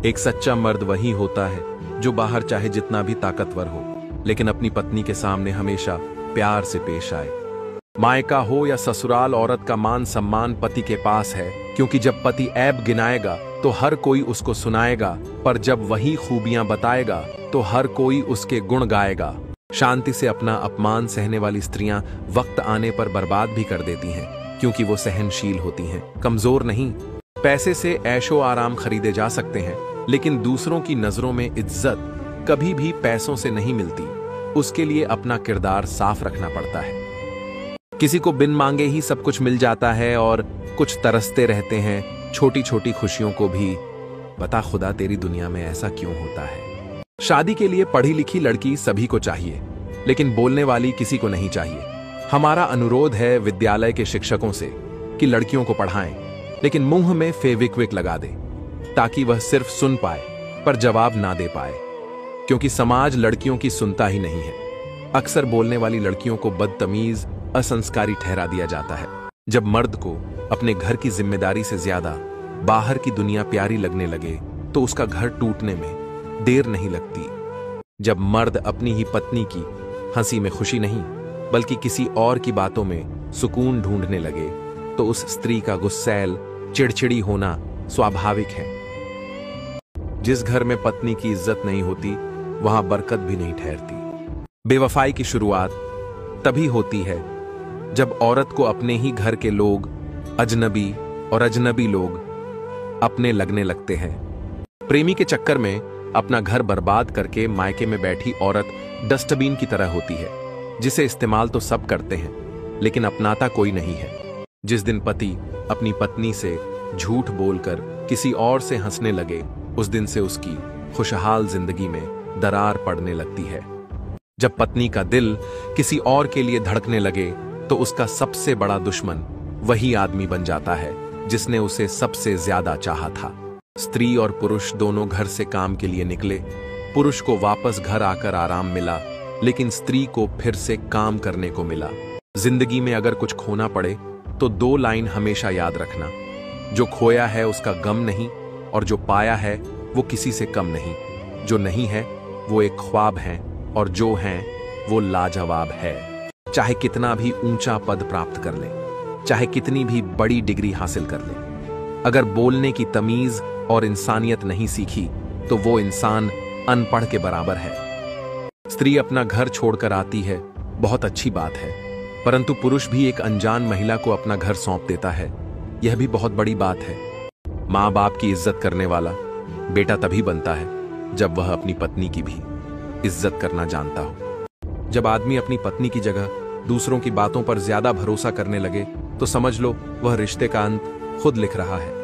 एक सच्चा मर्द वही होता है जो बाहर चाहे जितना भी ताकतवर हो, लेकिन अपनी पत्नी के सामने हमेशा प्यार से पेश आए। मायका हो या ससुराल, औरत का मान सम्मान पति के पास है, क्योंकि जब पति ऐब गिनाएगा तो हर कोई उसको सुनाएगा, पर जब वही खूबियां बताएगा तो हर कोई उसके गुण गाएगा। शांति से अपना अपमान सहने वाली स्त्रियां वक्त आने पर बर्बाद भी कर देती हैं, क्योंकि वो सहनशील होती हैं, कमजोर नहीं। पैसे से ऐशो आराम खरीदे जा सकते हैं, लेकिन दूसरों की नजरों में इज्जत कभी भी पैसों से नहीं मिलती। उसके लिए अपना किरदार साफ रखना पड़ता है। किसी को बिन मांगे ही सब कुछ मिल जाता है और कुछ तरसते रहते हैं छोटी छोटी खुशियों को भी। बता खुदा तेरी दुनिया में ऐसा क्यों होता है। शादी के लिए पढ़ी लिखी लड़की सभी को चाहिए, लेकिन बोलने वाली किसी को नहीं चाहिए। हमारा अनुरोध है विद्यालय के शिक्षकों से कि लड़कियों को पढ़ाएं, लेकिन मुंह में फेविक्विक लगा दें, ताकि वह सिर्फ सुन पाए पर जवाब ना दे पाए, क्योंकि समाज लड़कियों की सुनता ही नहीं है। अक्सर बोलने वाली लड़कियों को बदतमीज, असंस्कारी ठहरा दिया जाता है। जब मर्द को अपने घर की जिम्मेदारी से ज्यादा बाहर की दुनिया प्यारी लगने लगे तो उसका घर टूटने में देर नहीं लगती। जब मर्द अपनी ही पत्नी की हंसी में खुशी नहीं बल्कि किसी और की बातों में सुकून ढूंढने लगे तो उस स्त्री का गुस्सैल, चिड़चिड़ी होना स्वाभाविक है। जिस घर में पत्नी की इज्जत नहीं होती वहां बरकत भी नहीं ठहरती। बेवफाई की शुरुआत तभी होती है जब औरत को अपने ही घर के लोग अजनबी और अजनबी लोग अपने लगने लगते हैं। प्रेमी के चक्कर में अपना घर बर्बाद करके मायके में बैठी औरत डस्टबिन की तरह होती है, जिसे इस्तेमाल तो सब करते हैं लेकिन अपनाता कोई नहीं है। जिस दिन पति अपनी पत्नी से झूठ बोलकर किसी और से हंसने लगे, उस दिन से उसकी खुशहाल जिंदगी में दरार पड़ने लगती है। जब पत्नी का दिल किसी और के लिए धड़कने लगे तो उसका सबसे बड़ा दुश्मन वही आदमी बन जाता है जिसने उसे सबसे ज्यादा चाहा था। स्त्री और पुरुष दोनों घर से काम के लिए निकले। पुरुष को वापस घर आकर आराम मिला, लेकिन स्त्री को फिर से काम करने को मिला। जिंदगी में अगर कुछ खोना पड़े तो 2 लाइन हमेशा याद रखना, जो खोया है उसका गम नहीं, और जो पाया है वो किसी से कम नहीं। जो नहीं है वो एक ख्वाब है, और जो है वो लाजवाब है। चाहे कितना भी ऊंचा पद प्राप्त कर ले, चाहे कितनी भी बड़ी डिग्री हासिल कर ले, अगर बोलने की तमीज और इंसानियत नहीं सीखी तो वो इंसान अनपढ़ के बराबर है। स्त्री अपना घर छोड़कर आती है, बहुत अच्छी बात है, परंतु पुरुष भी एक अनजान महिला को अपना घर सौंप देता है, यह भी बहुत बड़ी बात है। माँ बाप की इज्जत करने वाला बेटा तभी बनता है जब वह अपनी पत्नी की भी इज्जत करना जानता हो। जब आदमी अपनी पत्नी की जगह दूसरों की बातों पर ज्यादा भरोसा करने लगे तो समझ लो वह रिश्ते का अंत खुद लिख रहा है।